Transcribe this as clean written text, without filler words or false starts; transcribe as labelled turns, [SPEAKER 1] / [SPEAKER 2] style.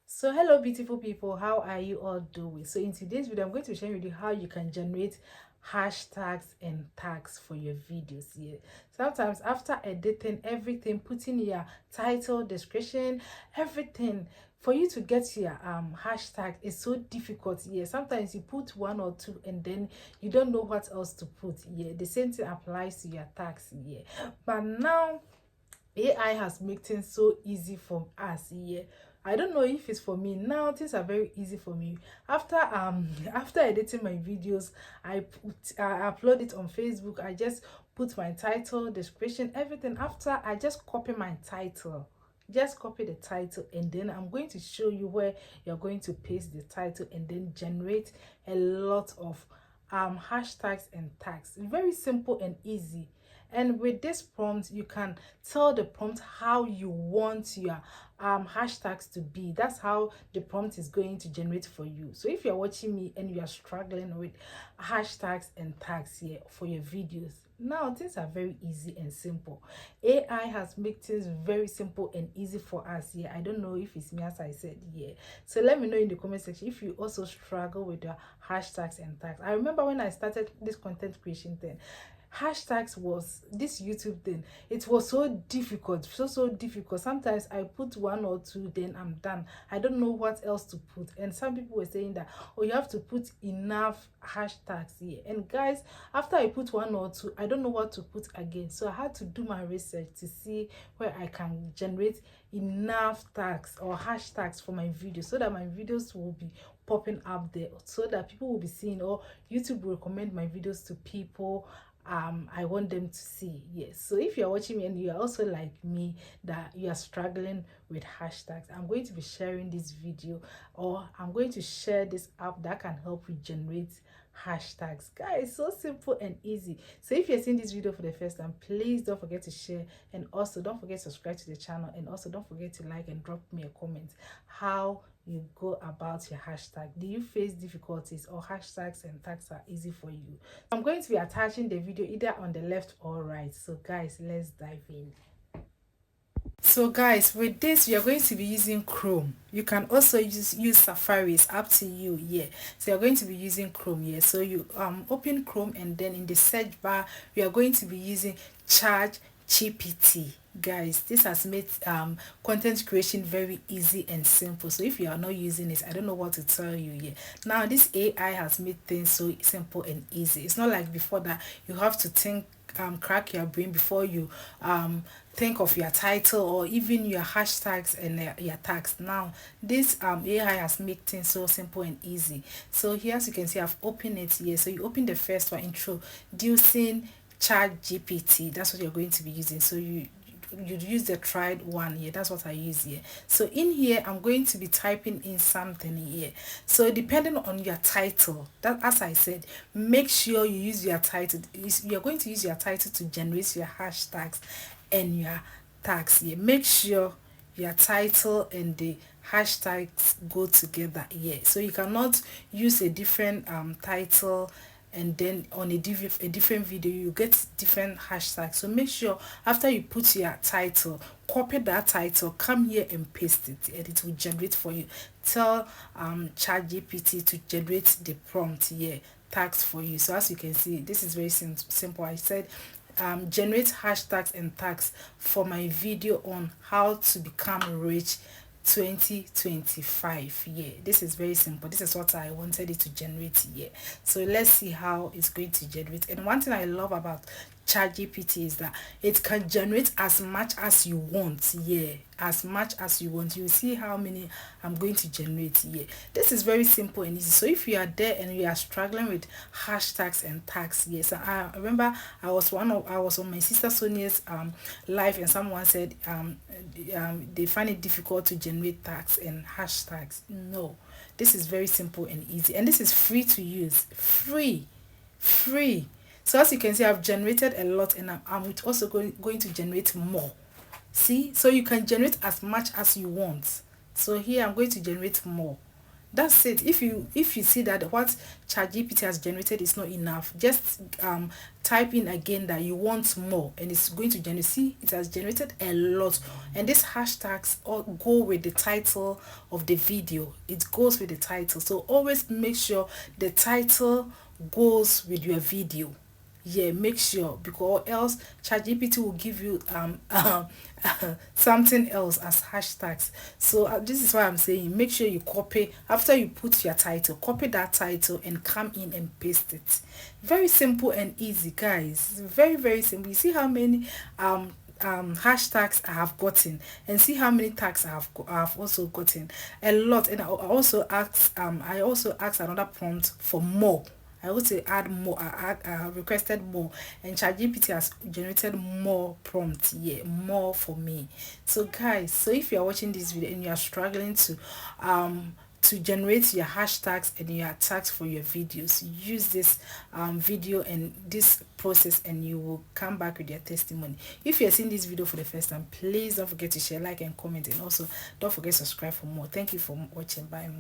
[SPEAKER 1] So hello beautiful people, how are you all doing? So in today's video I'm going to share with you how you can generate hashtags and tags for your videos here. Sometimes after editing everything, putting your title, description, everything, for you to get your hashtag is so difficult here. Sometimes you put one or two and then you don't know what else to put here. The same thing applies to your tags here. But now AI has made things so easy for us here. I don't know if it's for me now. Things are very easy for me. After after editing my videos, I upload it on Facebook. I just put my title, description, everything. After I just copy my title. Just copy the title and then I'm going to show you where you're going to paste the title and then generate a lot of hashtags and tags. Very simple and easy. And with this prompt you can tell the prompt how you want your hashtags to be. That's how the prompt is going to generate for you. So if you're watching me and you are struggling with hashtags and tags here for your videos, now things are very easy and simple. AI has made things very simple and easy for us here. I don't know if it's me, as I said here. So let me know in the comment section if you also struggle with the hashtags and tags. I remember when I started this content creation thing, hashtags was this YouTube thing. It was so difficult, so difficult. Sometimes I put one or two, then I'm done. I don't know what else to put. And some people were saying that, oh, you have to put enough hashtags here. And guys, after I put one or two, I don't know what to put again. So I had to do my research to see where I can generate enough tags or hashtags for my videos so that my videos will be popping up there, so that people will be seeing, or YouTube will recommend my videos to people I want them to see. Yes, so if you're watching me and you are also like me, that you are struggling with hashtags, I'm going to be sharing this video, or I'm going to share this app that can help you generate hashtags. Guys, so simple and easy. So if you're seeing this video for the first time, please don't forget to share, and also don't forget to subscribe to the channel, and also don't forget to like and drop me a comment how you go about your hashtag. Do you face difficulties, or hashtags and tags are easy for you? I'm going to be attaching the video either on the left or right. So guys, let's dive in. So guys, with this we are going to be using Chrome. You can also use Safari. It's up to you. Yeah, so you're going to be using Chrome. Yeah, so you open Chrome, and then in the search bar we are going to be using ChatGPT. Guys, this has made content creation very easy and simple. So if you are not using it, I don't know what to tell you here. Now this AI has made things so simple and easy. It's not like before that you have to think, crack your brain before you think of your title or even your hashtags and your tags. Now this AI has made things so simple and easy. So here, as you can see, I've opened it here. So you open the first one, introducing ChatGPT. That's what you're going to be using. So you use the tried one here. That's what I use here. So in here I'm going to be typing in something here. So depending on your title, that, as I said, make sure you use your title. You're going to use your title to generate your hashtags and your tags here. Make sure your title and the hashtags go together here. So you cannot use a different title and then on a different video you get different hashtags. So make sure after you put your title, copy that title, come here and paste it, and it will generate for you. Tell ChatGPT to generate the prompt here, tags for you. So as you can see, this is very simple. I said generate hashtags and tags for my video on how to become rich 2025. Yeah, this is very simple. This is what I wanted it to generate here. So let's see how it's going to generate. And one thing I love about ChatGPT is that it can generate as much as you want. Yeah, as much as you want. You see how many I'm going to generate here. This is very simple and easy. So if you are there and you are struggling with hashtags and tags, yes, I remember I was on my sister Sonia's live, and someone said they find it difficult to generate tags and hashtags. No, this is very simple and easy, and this is free to use. Free. So as you can see, I've generated a lot, and I'm also going to generate more. See, so you can generate as much as you want. So here I'm going to generate more. That's it. If you see that what ChatGPT has generated is not enough, just type in again that you want more, and it's going to generate. See, it has generated a lot, and these hashtags all go with the title of the video. It goes with the title, so always make sure the title goes with your video. Yeah, make sure, because else ChatGPT will give you something else as hashtags. So this is why I'm saying make sure you copy after you put your title, copy that title and come in and paste it. Very simple and easy, guys. Very simple. You see how many hashtags I have gotten, and see how many tags I have also gotten, a lot. And I also asked another prompt for more. I also add more. I requested more, and ChatGPT has generated more prompts. Yeah, more for me. So guys, so if you are watching this video and you are struggling to generate your hashtags and your tags for your videos, use this video and this process, and you will come back with your testimony. If you are seeing this video for the first time, please don't forget to share, like, and comment, and also don't forget to subscribe for more. Thank you for watching. Bye.